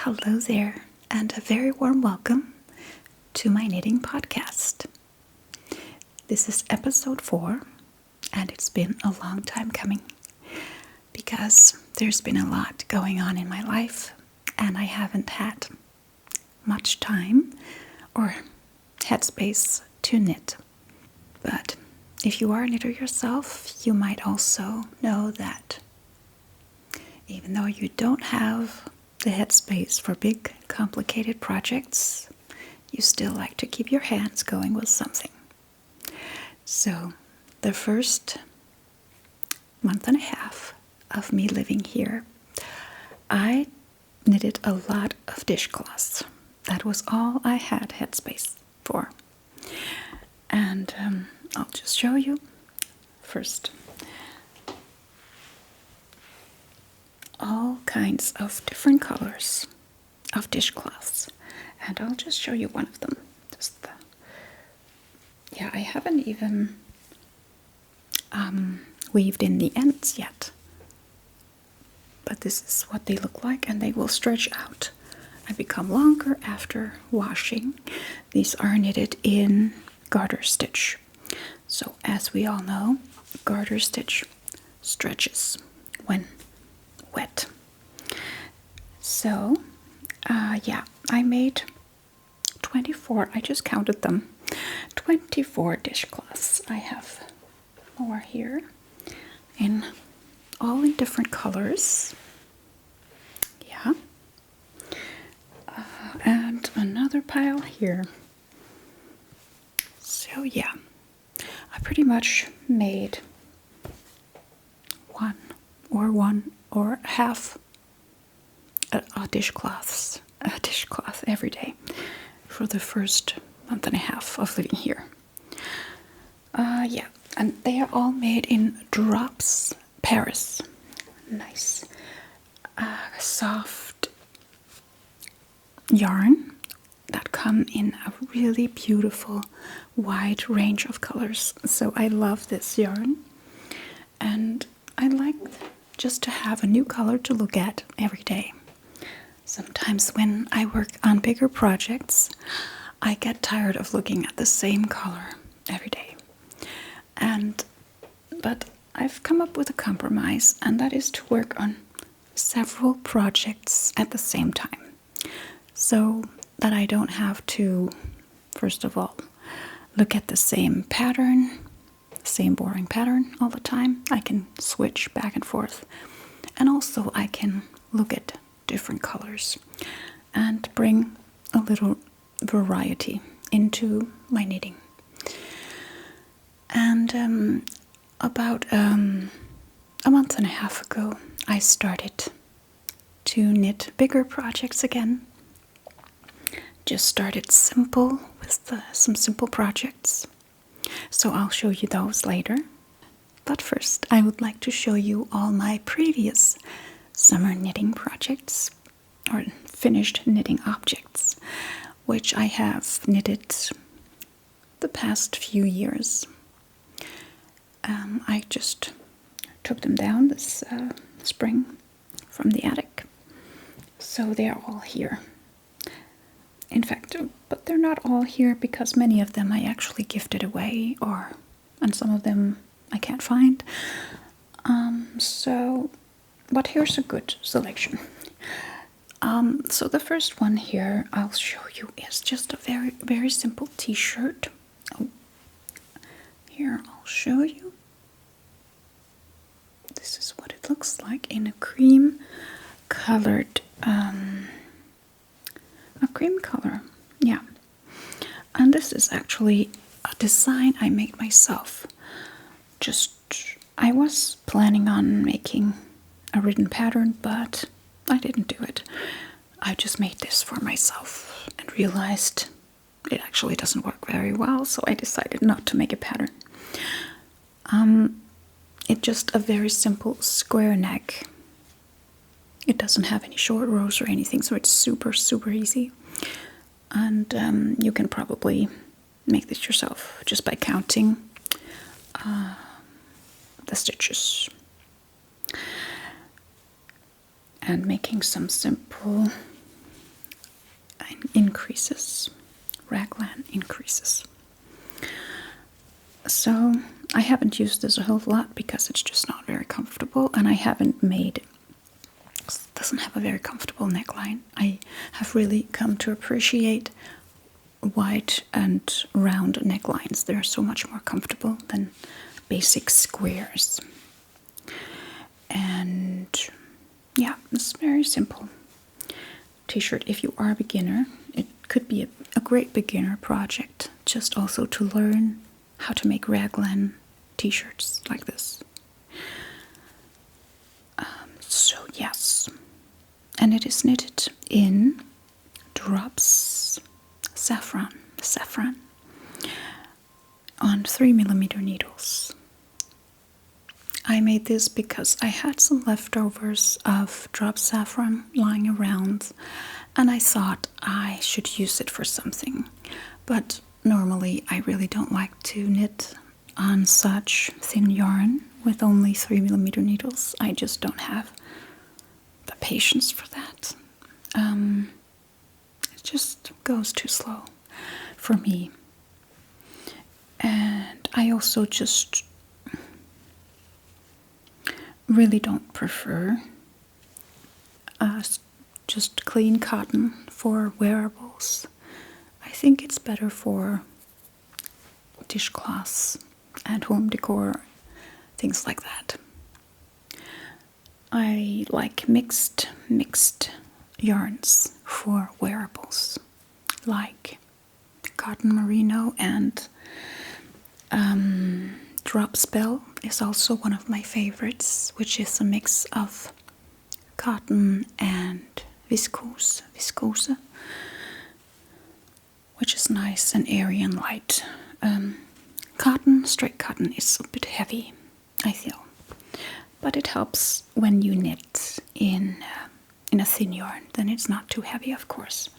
Hello there, and a very warm welcome to my knitting podcast. This is episode 4, and it's been a long time coming because there's been a lot going on in my life, and I haven't had much time or headspace to knit. But if you are a knitter yourself, you might also know that even though you don't have the headspace for big, complicated projects, you still like to keep your hands going with something. So, the first month and a half of me living here, I knitted a lot of dishcloths. That was all I had headspace for. And I'll just show you first. All kinds of different colors of dishcloths, and I'll just show you one of them. I haven't even weaved in the ends yet, but this is what they look like, and they will stretch out and become longer after washing. These are knitted in garter stitch. So as we all know, garter stitch stretches when wet. So, I made 24, I just counted them, 24 dishcloths. I have more here, all in different colors. Yeah. And another pile here. So, I pretty much made one or half a dishcloth every day for the first month and a half of living here. And they are all made in Drops Paris. Nice, soft yarn that come in a really beautiful wide range of colors. So I love this yarn, and I like just to have a new color to look at every day. Sometimes when I work on bigger projects, I get tired of looking at the same color every day. But I've come up with a compromise, and that is to work on several projects at the same time, so that I don't have to, first of all, look at the same pattern, same boring pattern all the time. I can switch back and forth, and also I can look at different colors and bring a little variety into my knitting. And about a month and a half ago, I started to knit bigger projects again. Just started simple with some simple projects. So I'll show you those later. But first, I would like to show you all my previous summer knitting projects, or finished knitting objects, which I have knitted the past few years. I just took them down this spring from the attic. So they are all here. In fact, but they're not all here because many of them I actually gifted away, and some of them I can't find. But here's a good selection. So the first one here I'll show you is just a very, very simple t-shirt. Here I'll show you. This is what it looks like in a cream colored, a cream color, yeah. And this is actually a design I made myself. I was planning on making a written pattern, but I didn't do it. I just made this for myself and realized it actually doesn't work very well, so I decided not to make a pattern. It's just a very simple square neck. It doesn't have any short rows or anything, so it's super, super easy. And you can probably make this yourself just by counting the stitches and making some simple increases, raglan increases. So I haven't used this a whole lot because it's just not very comfortable, and I haven't made, it doesn't have a very comfortable neckline. I have really come to appreciate wide and round necklines. They're so much more comfortable than basic squares. And yeah, it's very simple t-shirt. If you are a beginner, it could be a great beginner project, just also to learn how to make raglan t-shirts like this. So yes, and it is knitted in drops saffron on 3mm needles. I made this because I had some leftovers of drop saffron lying around, and I thought I should use it for something. But normally I really don't like to knit on such thin yarn with only 3mm needles. I just don't have the patience for that. It just goes too slow for me. And I also just really don't prefer just clean cotton for wearables. I think it's better for dishcloths and home decor, things like that. I like mixed yarns for wearables, like cotton merino, and drop spell is also one of my favorites, which is a mix of cotton and viscose, which is nice and airy and light. Straight cotton is a bit heavy, I feel, but it helps when you knit in a thin yarn. Then it's not too heavy, of course.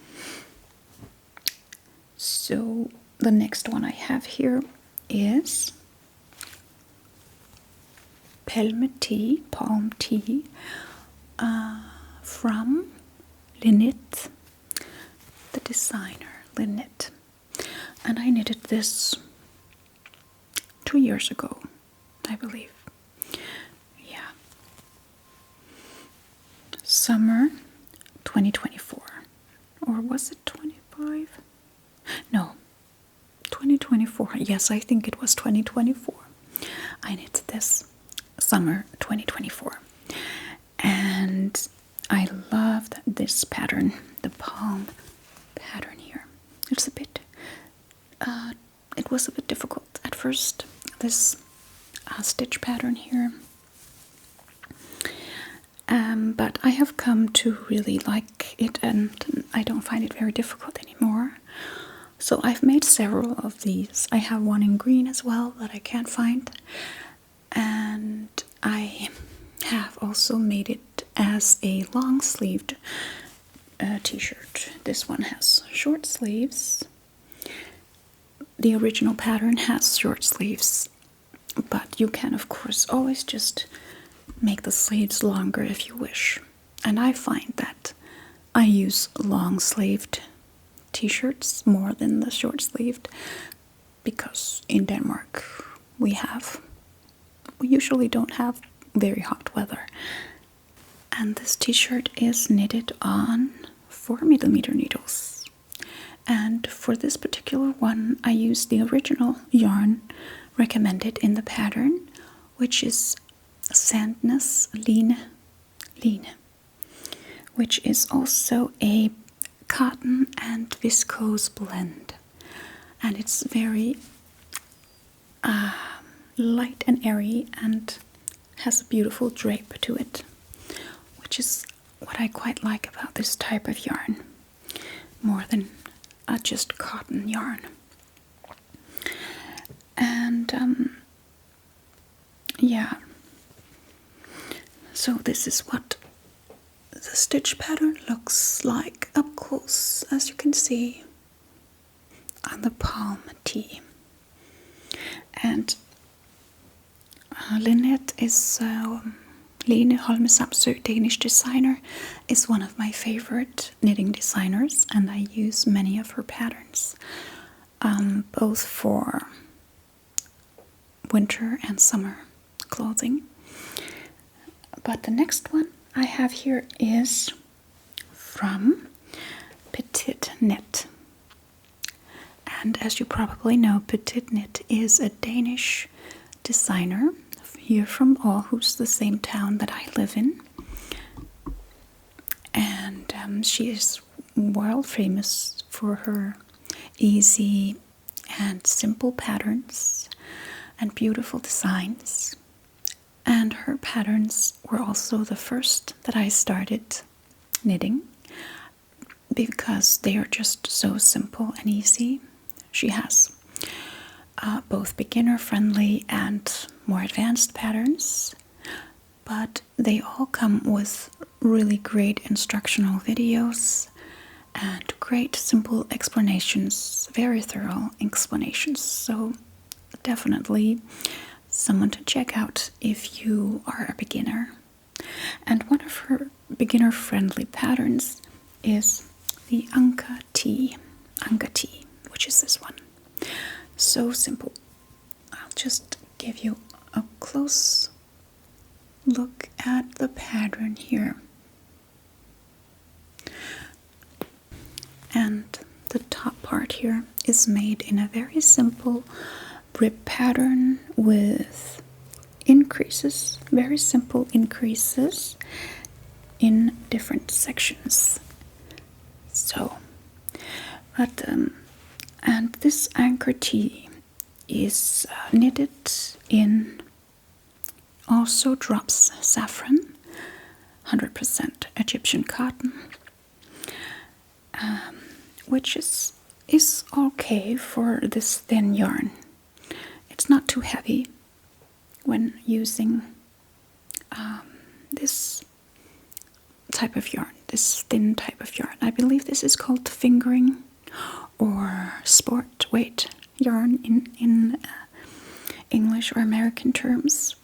So the next one I have here is palm tea from Lynette, the designer Lynette. And I knitted this 2 years ago, I believe. Yeah. Summer 2024. Or was it 25? No. 2024. Yes, I think it was 2024. I knitted this summer 2024. And I loved this pattern, the palm pattern here. It's a bit, it was a bit difficult at first, this stitch pattern here. But I have come to really like it, and I don't find it very difficult anymore. So I've made several of these. I have one in green as well that I can't find. And I have also made it as a long-sleeved t-shirt. This one has short sleeves. The original pattern has short sleeves, but you can of course always just make the sleeves longer if you wish. And I find that I use long-sleeved t-shirts more than the short-sleeved, because in Denmark we usually don't have very hot weather. And this t-shirt is knitted on 4mm needles. And for this particular one, I used the original yarn recommended in the pattern, which is Sandnes Line, which is also a cotton and viscose blend. And it's very light and airy and has a beautiful drape to it, which is what I quite like about this type of yarn, more than just cotton yarn. And yeah, so this is what the stitch pattern looks like up close, as you can see on the palm tee. And Lynette is Line Holme Sapsø, Danish designer, is one of my favorite knitting designers, and I use many of her patterns, both for winter and summer clothing. But the next one I have here is from Petit Knit. And as you probably know, Petit Knit is a Danish designer here from Aarhus, the same town that I live in. And she is world famous for her easy and simple patterns and beautiful designs. And her patterns were also the first that I started knitting because they are just so simple and easy. She has both beginner-friendly and more advanced patterns, but they all come with really great instructional videos and great simple explanations, very thorough explanations. So definitely someone to check out if you are a beginner. And one of her beginner-friendly patterns is the Anka Tea, which is this one. So simple. I'll just give you a close look at the pattern here. And the top part here is made in a very simple rib pattern with increases, very simple increases in different sections. So, but and this anchor tee is knitted in also drops saffron, 100% Egyptian cotton, which is okay for this thin yarn. It's not too heavy when using this type of yarn, this thin type of yarn. I believe this is called fingering or sport weight yarn in English or American terms.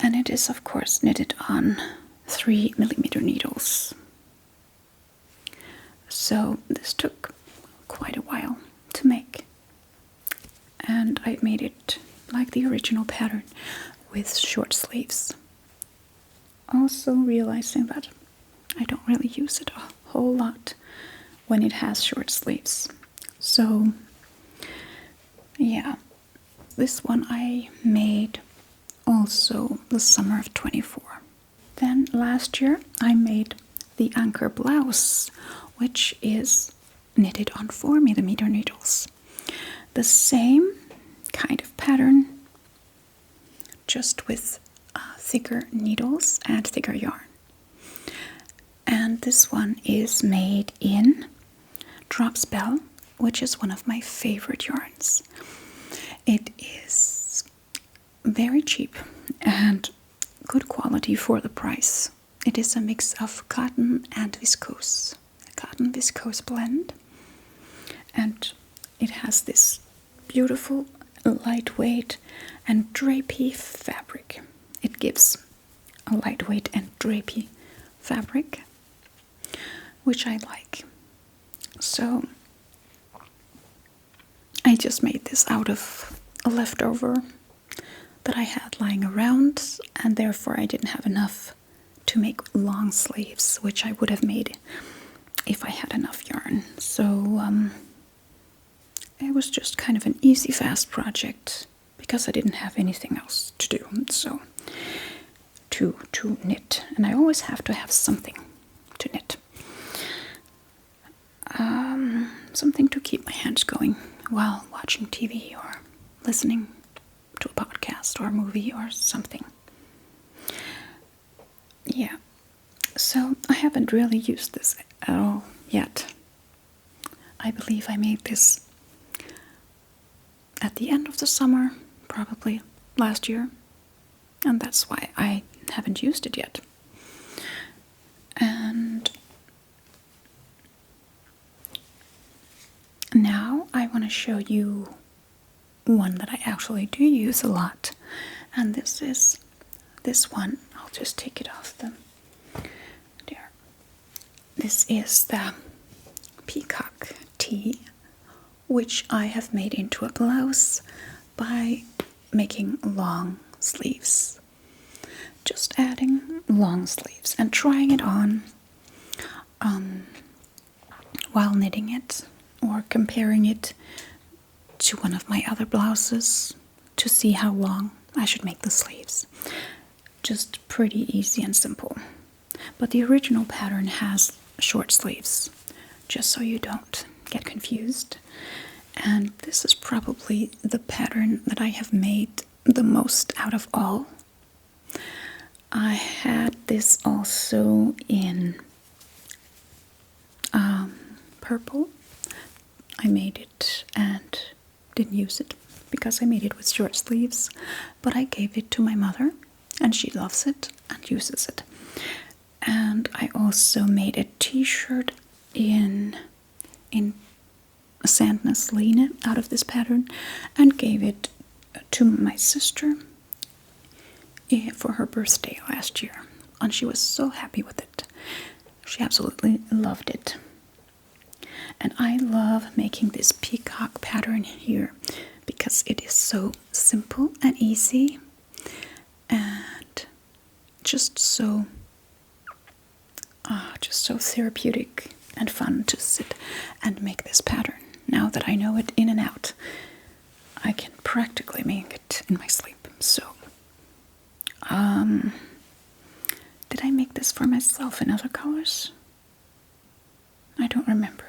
And it is, of course, knitted on 3mm needles. So this took quite a while to make. And I made it like the original pattern with short sleeves. Also realizing that I don't really use it a whole lot when it has short sleeves. So yeah, this one I made also the summer of 24. Then last year I made the anchor blouse, which is knitted on 4mm needles. The same kind of pattern, just with thicker needles and thicker yarn. And this one is made in Dropspell, which is one of my favorite yarns. It is very cheap and good quality for the price. It is a mix of cotton and viscose, a cotton viscose blend. And it has this beautiful, lightweight and drapey fabric. It gives a lightweight and drapey fabric, which I like. So I just made this out of a leftover that I had lying around, and therefore I didn't have enough to make long sleeves, which I would have made if I had enough yarn. So it was just kind of an easy, fast project because I didn't have anything else to do. So to knit, and I always have to have something to knit. Something to keep my hands going while watching TV or listening to a podcast or a movie or something. Yeah, so I haven't really used this at all yet. I believe I made this at the end of the summer, probably last year, and that's why I haven't used it yet. And now I want to show you one that I actually do use a lot, And this one, I'll just take it off them. There. This is the peacock tee, which I have made into a blouse by making long sleeves. Just adding long sleeves and trying it on while knitting it, or comparing it to one of my other blouses to see how long I should make the sleeves. Just pretty easy and simple. But the original pattern has short sleeves, just so you don't get confused. And this is probably the pattern that I have made the most out of all. I had this also in purple. I made it and didn't use it because I made it with short sleeves, but I gave it to my mother and she loves it and uses it. And I also made a t-shirt in sandness line out of this pattern and gave it to my sister for her birthday last year, and she was so happy with it. She absolutely loved it. And I love making this peacock pattern here because it is so simple and easy and just so therapeutic and fun to sit and make this pattern. Now that I know it in and out, I can practically make it in my sleep. So did I make this for myself in other colors? I don't remember.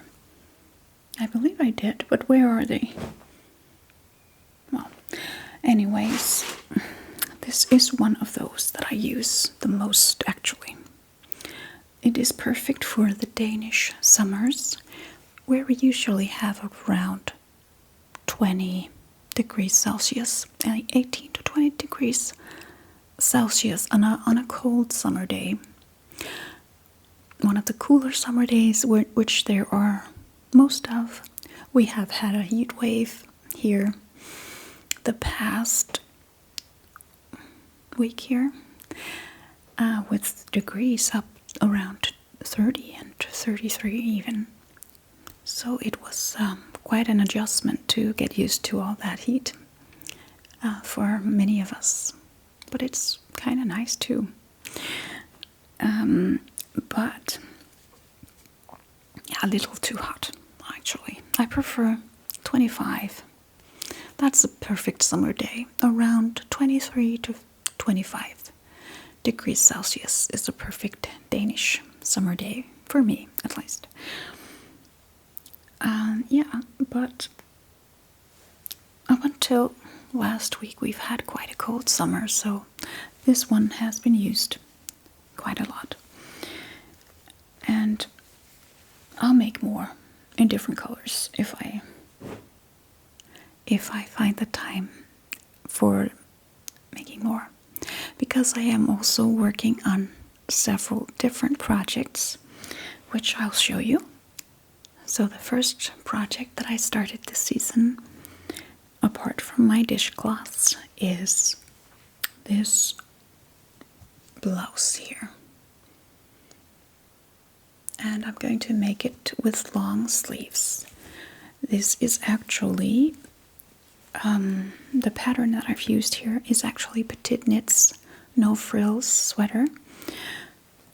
I believe I did, but where are they? Well, anyways, this is one of those that I use the most, actually. It is perfect for the Danish summers, where we usually have around 20 degrees Celsius, 18 to 20 degrees Celsius on a cold summer day. One of the cooler summer days, which there are most of. We have had a heat wave here the past week here, with degrees up around 30 and 33 even. So it was quite an adjustment to get used to all that heat for many of us. But it's kind of nice too. But yeah, a little too hot, actually. I prefer 25. That's a perfect summer day. Around 23 to 25 degrees Celsius is a perfect Danish summer day, for me at least. Yeah, but up until last week we've had quite a cold summer, so this one has been used quite a lot. And I'll make more in different colors if I find the time for making more, because I am also working on several different projects, which I'll show you. So the first project that I started this season, apart from my dishcloths, is this blouse here. And I'm going to make it with long sleeves. This is actually, the pattern that I've used here is actually Petit Knit's No Frills sweater.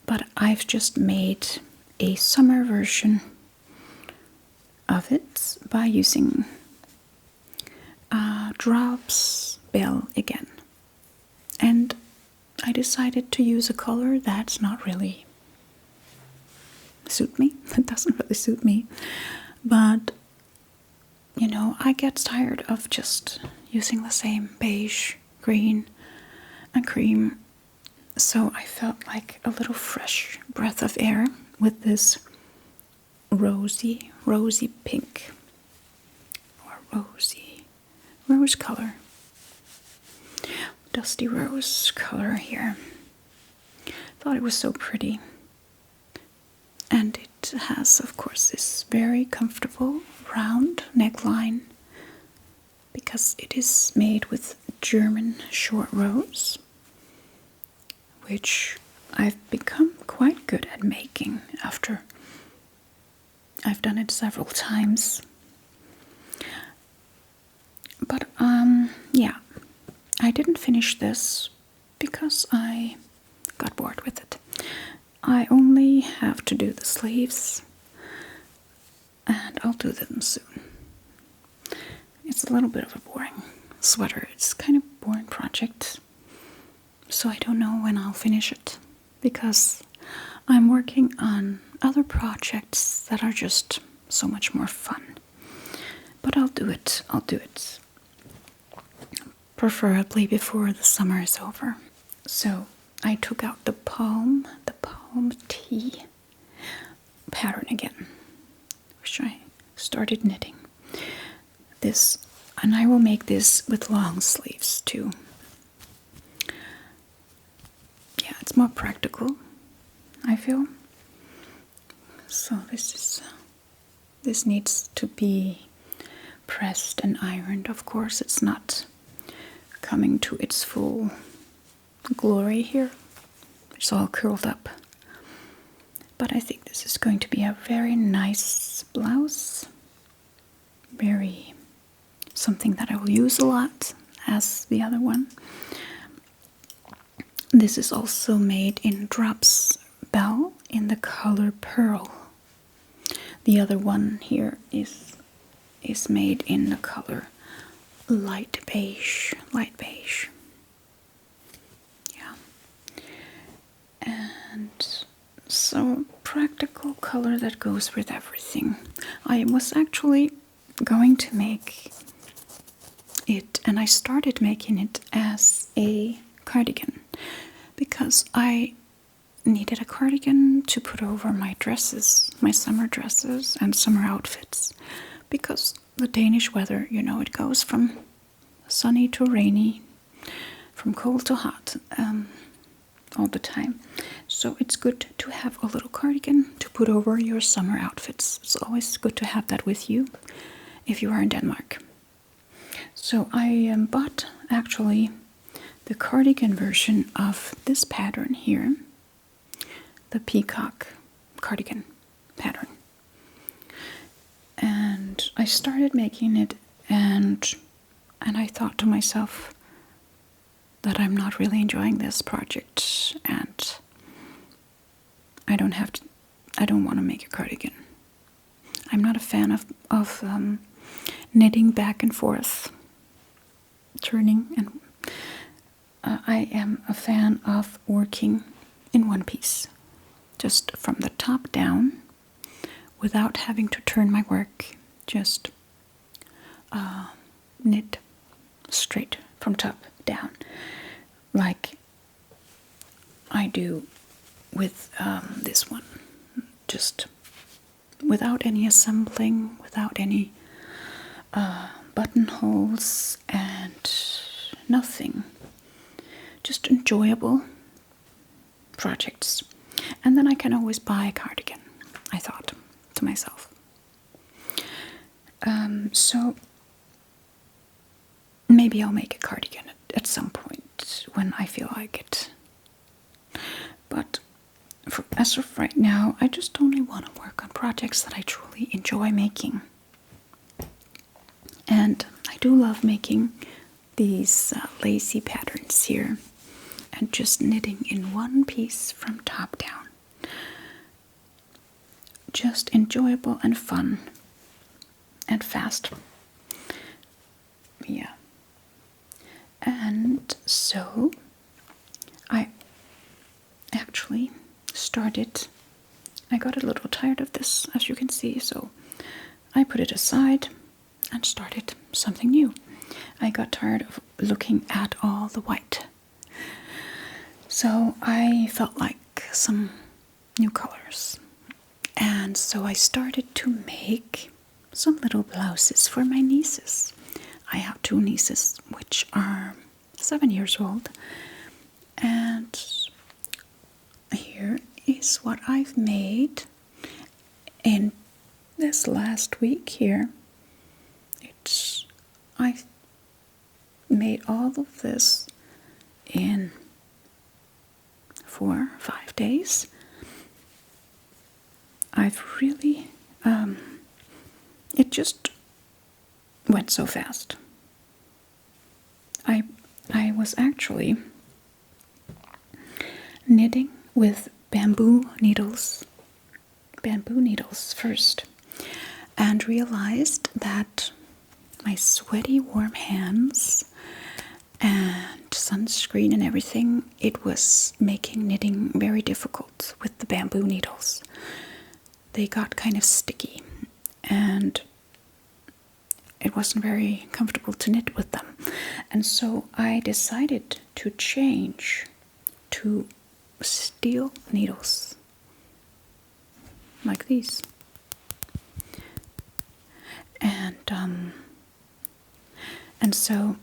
But I've just made a summer version of it by using Drops Bell again. And I decided to use a color that's not really suit me. It doesn't really suit me. But, you know, I get tired of just using the same beige, green, and cream. So I felt like a little fresh breath of air with this rosy pink, or rose color, dusty rose color here. Thought it was so pretty. And it has, of course, this very comfortable round neckline because it is made with German short rows, which I've become quite good at making after I've done it several times. But yeah, I didn't finish this because I got bored with it. I only have to do the sleeves, and I'll do them soon. It's a little bit of a boring sweater. It's kind of a boring project, so I don't know when I'll finish it because I'm working on other projects that are just so much more fun. But I'll do it. Preferably before the summer is over. So I took out the palm tee pattern again, which I started knitting. This, and I will make this with long sleeves too. Yeah, it's more practical, I feel. So this needs to be pressed and ironed. Of course, it's not coming to its full glory here. It's all curled up. But I think this is going to be a very nice blouse. Very something that I will use a lot as the other one. This is also made in Drops Bell in the color Pearl. The other one here is made in the color light beige. Yeah. And so practical color that goes with everything. I was actually going to make it, and I started making it as a cardigan because I needed a cardigan to put over my dresses, my summer dresses and summer outfits, because the Danish weather, you know, it goes from sunny to rainy, from cold to hot, all the time. So it's good to have a little cardigan to put over your summer outfits. It's always good to have that with you if you are in Denmark. So I bought actually the cardigan version of this pattern here, the peacock cardigan pattern. And I started making it, and I thought to myself that I'm not really enjoying this project, and I don't want to make a cardigan. I'm not a fan of knitting back and forth, turning, and I am a fan of working in one piece, just from the top down, without having to turn my work, just knit straight from top down, like I do with this one, just without any assembling, without any buttonholes and nothing, just enjoyable projects. And then I can always buy a cardigan, I thought to myself. So maybe I'll make a cardigan at some point when I feel like it. But as of right now, I just only want to work on projects that I truly enjoy making. And I do love making these lacy patterns here and just knitting in one piece from top down. Just enjoyable and fun and fast. Yeah. And so I actually started, I got a little tired of this, as you can see, so I put it aside and started something new. I got tired of looking at all the white, so I felt like some new colors. And so I started to make some little blouses for my nieces. I have two nieces which are 7 years old, and here is what I've made in this last week here. made all of this in 4 or 5 days. I've really, it just went so fast. I was actually knitting with bamboo needles first, and realized that my sweaty warm hands and sunscreen and everything, it was making knitting very difficult with the bamboo needles. They got kind of sticky, and it wasn't very comfortable to knit with them. And so I decided to change to steel needles, like these. And so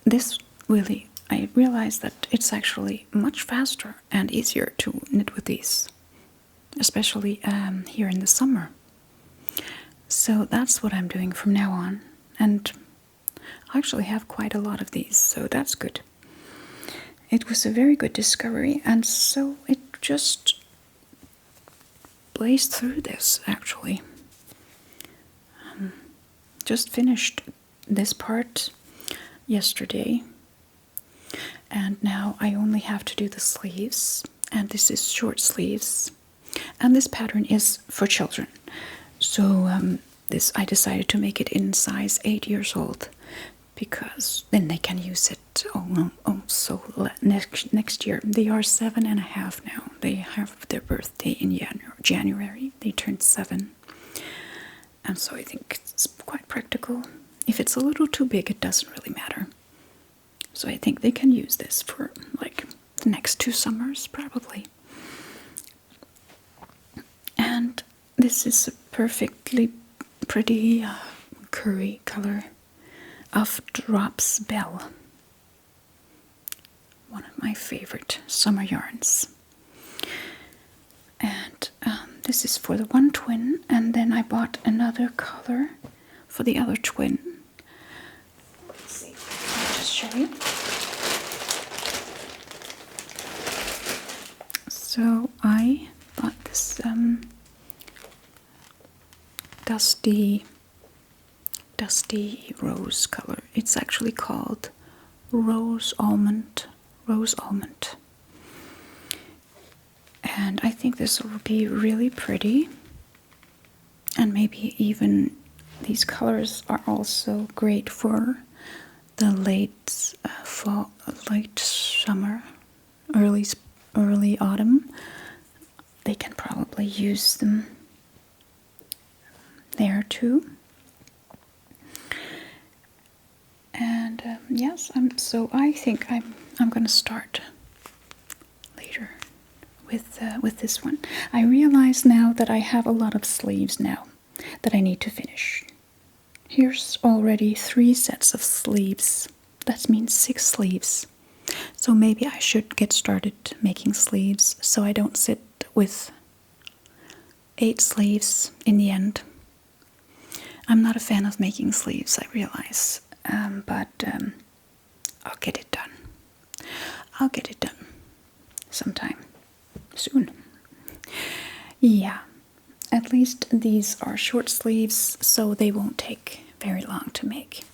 this really, I realized that it's actually much faster and easier to knit with these, especially here in the summer. So that's what I'm doing from now on, and I actually have quite a lot of these, so that's good. It was a very good discovery, and so it just blazed through this, actually. Just finished this part yesterday, and now I only have to do the sleeves, and this is short sleeves, and this pattern is for children. So I decided to make it in size 8 years old, because then they can use it next year. They are 7.5 now. They have their birthday in January. They turned 7. And so I think it's quite practical. If it's a little too big, it doesn't really matter. So I think they can use this for like the next 2 summers, probably. And this is a perfectly pretty curry color of Drops Bell. One of my favorite summer yarns. And this is for the one twin, and then I bought another color for the other twin. Let's see, I'll just show you. So I bought this dusty rose color. It's actually called Rose Almond. And I think this will be really pretty. And maybe even these colors are also great for the late fall, late summer, early autumn. They can probably use them there too. And yes, so I think I'm going to start later with this one. I realize now that I have a lot of sleeves now that I need to finish. Here's already 3 sets of sleeves. That means 6 sleeves. So maybe I should get started making sleeves so I don't sit with 8 sleeves in the end. I'm not a fan of making sleeves, I realize, but I'll get it done. I'll get it done sometime soon. Yeah, at least these are short sleeves, so they won't take very long to make.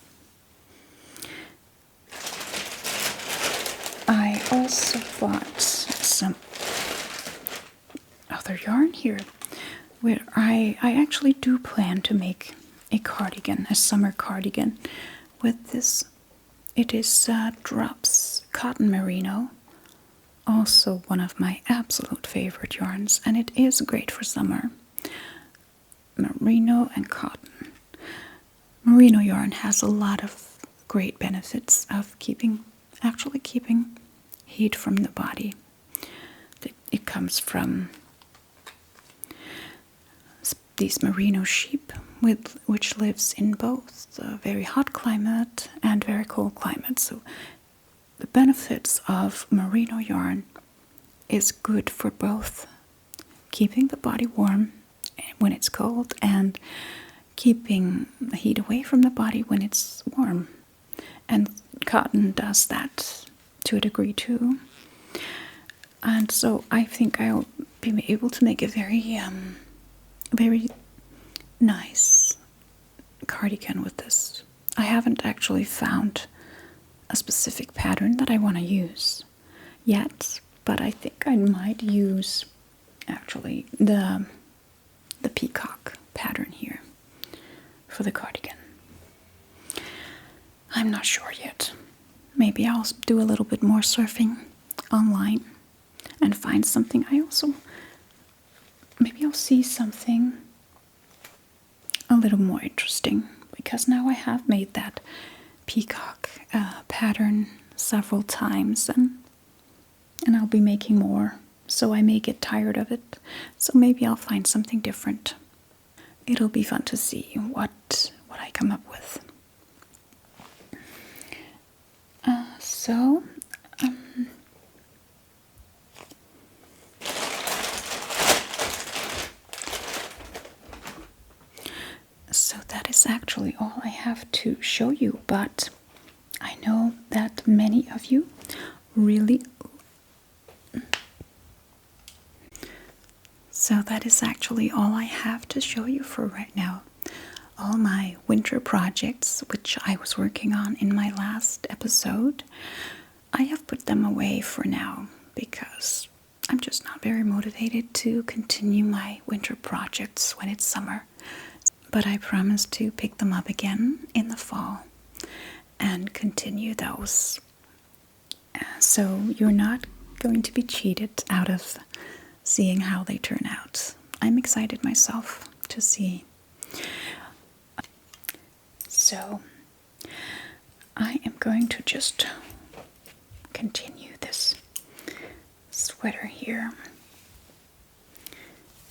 I also bought some other yarn here, where I actually do plan to make a cardigan, a summer cardigan with this. It is Drops Cotton Merino, also one of my absolute favorite yarns, and it is great for summer. Merino and cotton. Merino yarn has a lot of great benefits of actually keeping heat from the body. It comes from these merino sheep, which lives in both a very hot climate and very cold climate. So the benefits of merino yarn is good for both keeping the body warm when it's cold and keeping the heat away from the body when it's warm. And cotton does that to a degree too. And so I think I'll be able to make a very nice cardigan with this. I haven't actually found a specific pattern that I want to use yet, but I think I might use actually the peacock pattern here for the cardigan. I'm not sure yet. Maybe I'll do a little bit more surfing online and find something. Maybe I'll see something a little more interesting, because now I have made that peacock pattern several times, and I'll be making more, so I may get tired of it. So maybe I'll find something different. It'll be fun to see what I come up with. So that is actually all I have to show you, but I know that many of you really... So that is actually all I have to show you for right now. All my winter projects, which I was working on in my last episode, I have put them away for now because I'm just not very motivated to continue my winter projects when it's summer. But I promise to pick them up again in the fall and continue those. So you're not going to be cheated out of seeing how they turn out. I'm excited myself to see. So I am going to just continue this sweater here,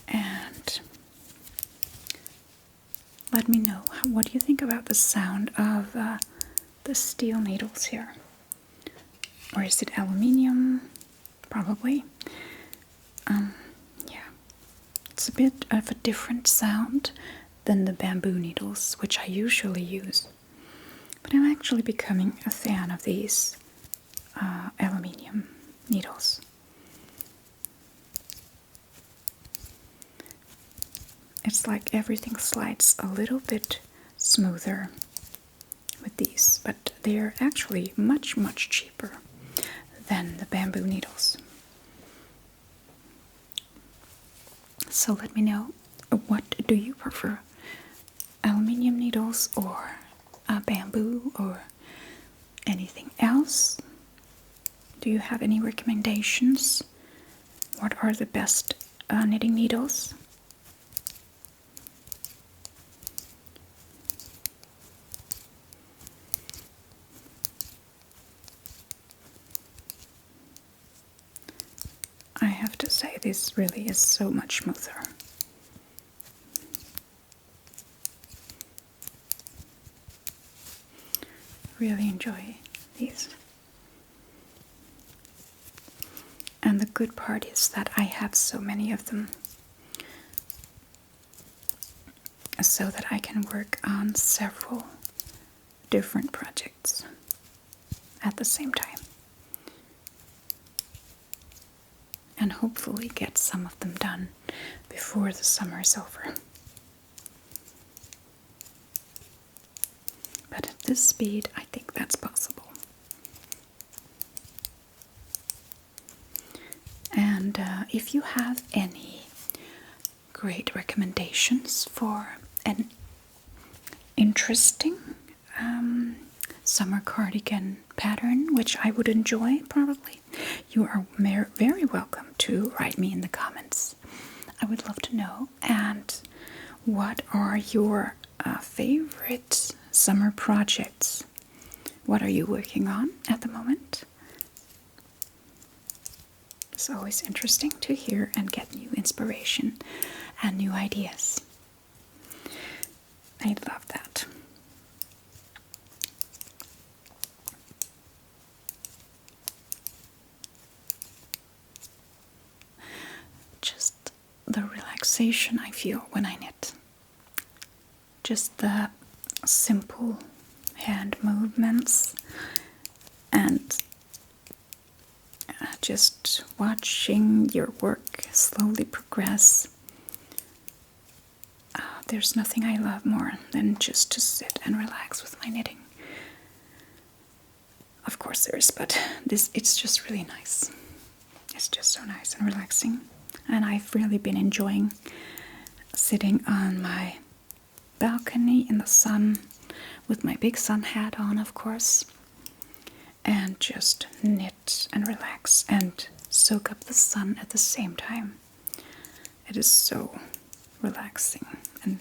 and let me know, what do you think about the sound of the steel needles here? Or is it aluminium? Probably. Yeah, it's a bit of a different sound than the bamboo needles, which I usually use. But I'm actually becoming a fan of these aluminium needles. It's like everything slides a little bit smoother with these, but they're actually much, much cheaper than the bamboo needles. So let me know, what do you prefer? Aluminium needles or bamboo or anything else? Do you have any recommendations? What are the best knitting needles? I have to say, this really is so much smoother. Really enjoy these. And the good part is that I have so many of them, so that I can work on several different projects at the same time. And hopefully get some of them done before the summer is over. But at this speed, I think that's possible. And if you have any great recommendations for an interesting summer cardigan pattern, which I would enjoy probably, you are very welcome to write me in the comments. I would love to know. And what are your favorite summer projects? What are you working on at the moment? It's always interesting to hear and get new inspiration and new ideas. I love that. Just the relaxation I feel when I knit. Just the simple hand movements and just watching your work slowly progress. There's nothing I love more than just to sit and relax with my knitting. Of course there is, but it's just really nice. It's just so nice and relaxing. And I've really been enjoying sitting on my balcony in the sun with my big sun hat on, of course, and just knit and relax and soak up the sun at the same time. It is so relaxing, and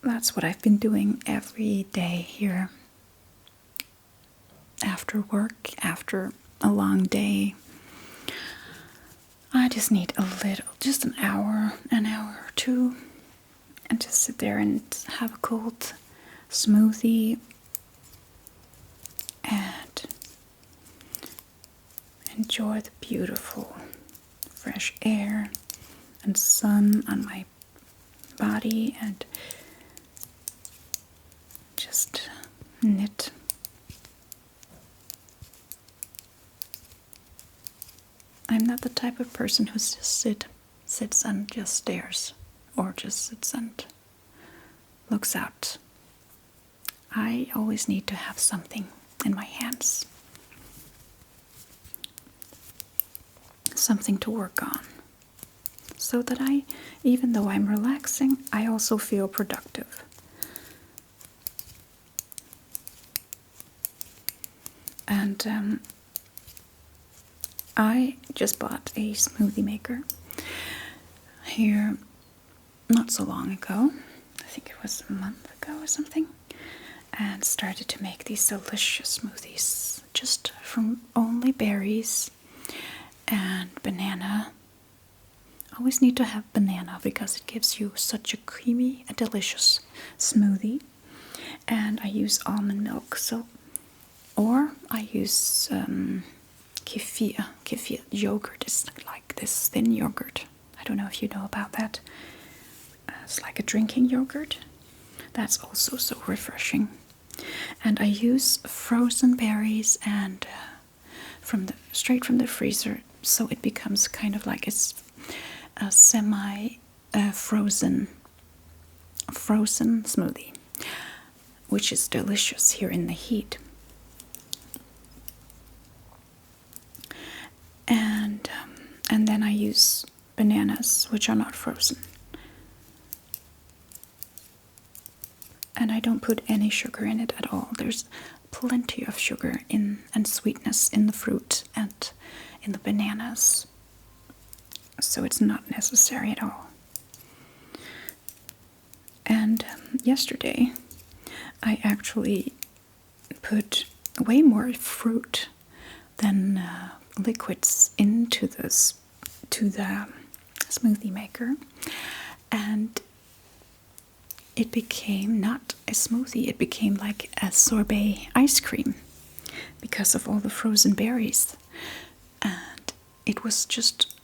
that's what I've been doing every day here. After work, after a long day, I just need just an hour or two, and just sit there and have a cold smoothie and enjoy the beautiful fresh air and sun on my body and just knit. I'm not the type of person who just sits and just stares or just sits and looks out. I always need to have something in my hands, something to work on, so that even though I'm relaxing, I also feel productive. And I just bought a smoothie maker here not so long ago. I think it was a month ago or something. And started to make these delicious smoothies just from only berries and banana. Always need to have banana because it gives you such a creamy and delicious smoothie. And I use almond milk, or I use kefir. Kefir yogurt is like this thin yogurt. I don't know if you know about that. It's like a drinking yogurt. That's also so refreshing. And I use frozen berries and straight from the freezer, so it becomes kind of like it's a semi-frozen smoothie, which is delicious here in the heat. And then I use bananas, which are not frozen. And I don't put any sugar in it at all. There's plenty of sugar and sweetness in the fruit and in the bananas. So it's not necessary at all. And yesterday, I actually put way more fruit than liquids into the smoothie maker, and it became not a smoothie, it became like a sorbet ice cream because of all the frozen berries. And it was just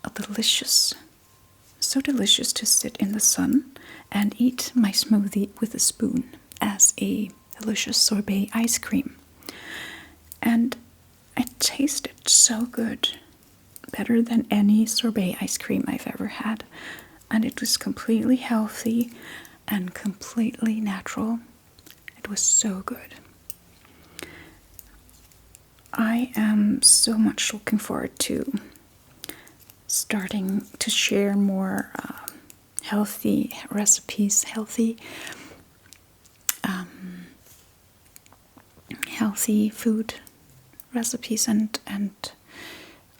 so delicious to sit in the sun and eat my smoothie with a spoon as a delicious sorbet ice cream. And it tasted so good, better than any sorbet ice cream I've ever had. And it was completely healthy and completely natural. It was so good. I am so much looking forward to starting to share more healthy recipes, healthy food recipes, and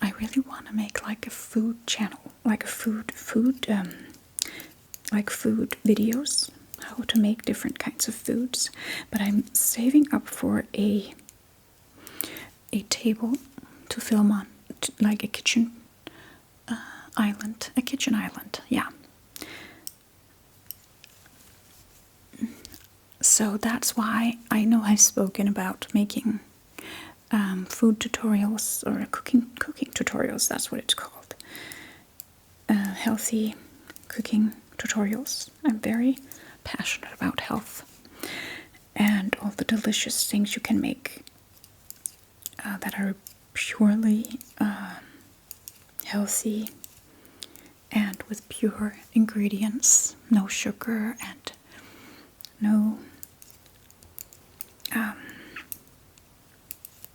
I really want to make like a food channel, like a food videos, how to make different kinds of foods. But I'm saving up for a table to film on, like a kitchen island, yeah. So that's why I know I've spoken about making food tutorials, or cooking tutorials, that's what it's called. Healthy cooking tutorials. I'm very passionate about health. And and all the delicious things you can make that are purely healthy and with pure ingredients, no sugar and no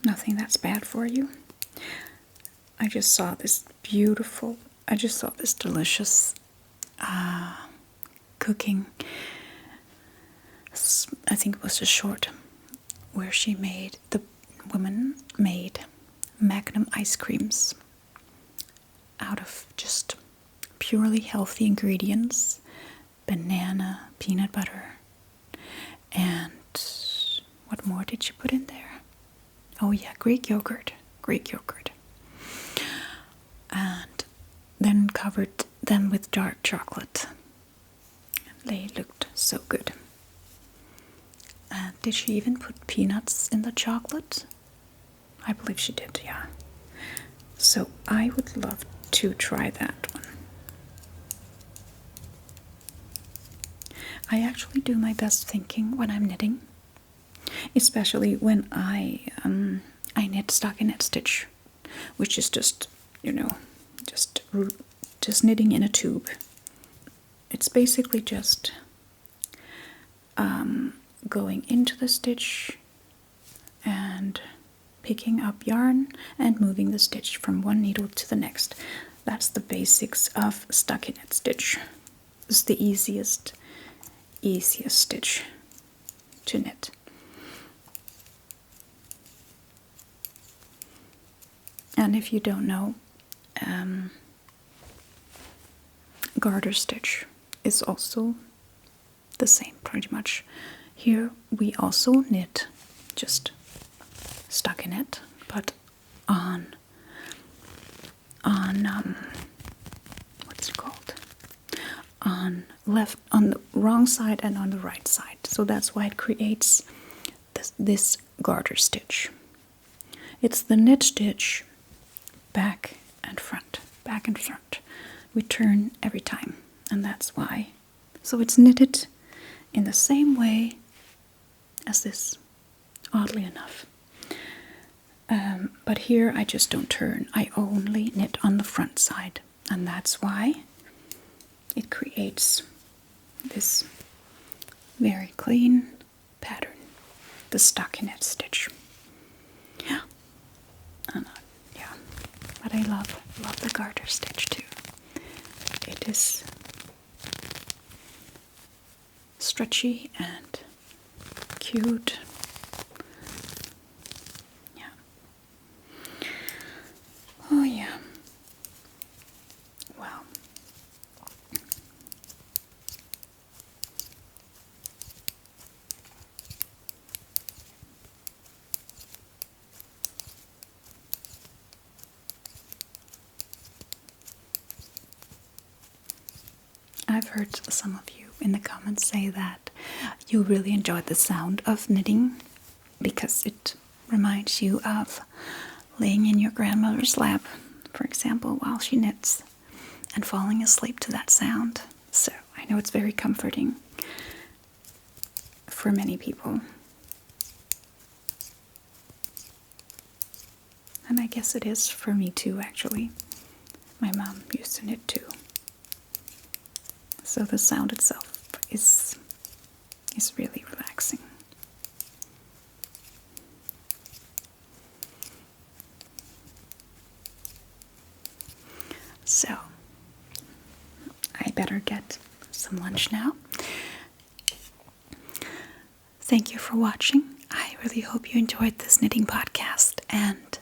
nothing that's bad for you. I just saw this delicious cooking. I think it was a short where the woman made Magnum ice creams out of just purely healthy ingredients, banana, peanut butter, and what more did she put in there? Oh yeah, Greek yogurt. And then covered them with dark chocolate. They looked so good. Did she even put peanuts in the chocolate? I believe she did, yeah. So I would love to try that one. I actually do my best thinking when I'm knitting, especially when I knit stockinette stitch, which is just knitting in a tube. It's basically just going into the stitch and picking up yarn and moving the stitch from one needle to the next. That's the basics of stockinette stitch. It's the easiest stitch to knit. And if you don't know, garter stitch is also the same, pretty much. Here we also knit just stockinette, but on what's it called? On the wrong side and on the right side. So that's why it creates this garter stitch. It's the knit stitch back and front. We turn every time, and that's why. So it's knitted in the same way as this, oddly enough. But here I just don't turn. I only knit on the front side, and that's why it creates this very clean pattern, the stockinette stitch. Yeah, yeah. But I love the garter stitch too. It is stretchy and cute. Yeah. Oh yeah. Well. I've heard some of you in the comments say that you really enjoyed the sound of knitting because it reminds you of laying in your grandmother's lap, for example, while she knits and falling asleep to that sound. So I know it's very comforting for many people. And I guess it is for me too, actually. My mom used to knit too. So the sound itself is really relaxing. So I better get some lunch now. Thank you for watching. I really hope you enjoyed this knitting podcast, and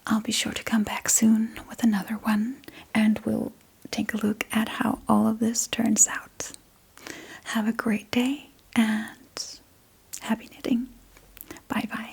I'll be sure to come back soon with another one, and we'll take a look at how all of this turns out. Have a great day and happy knitting. Bye bye.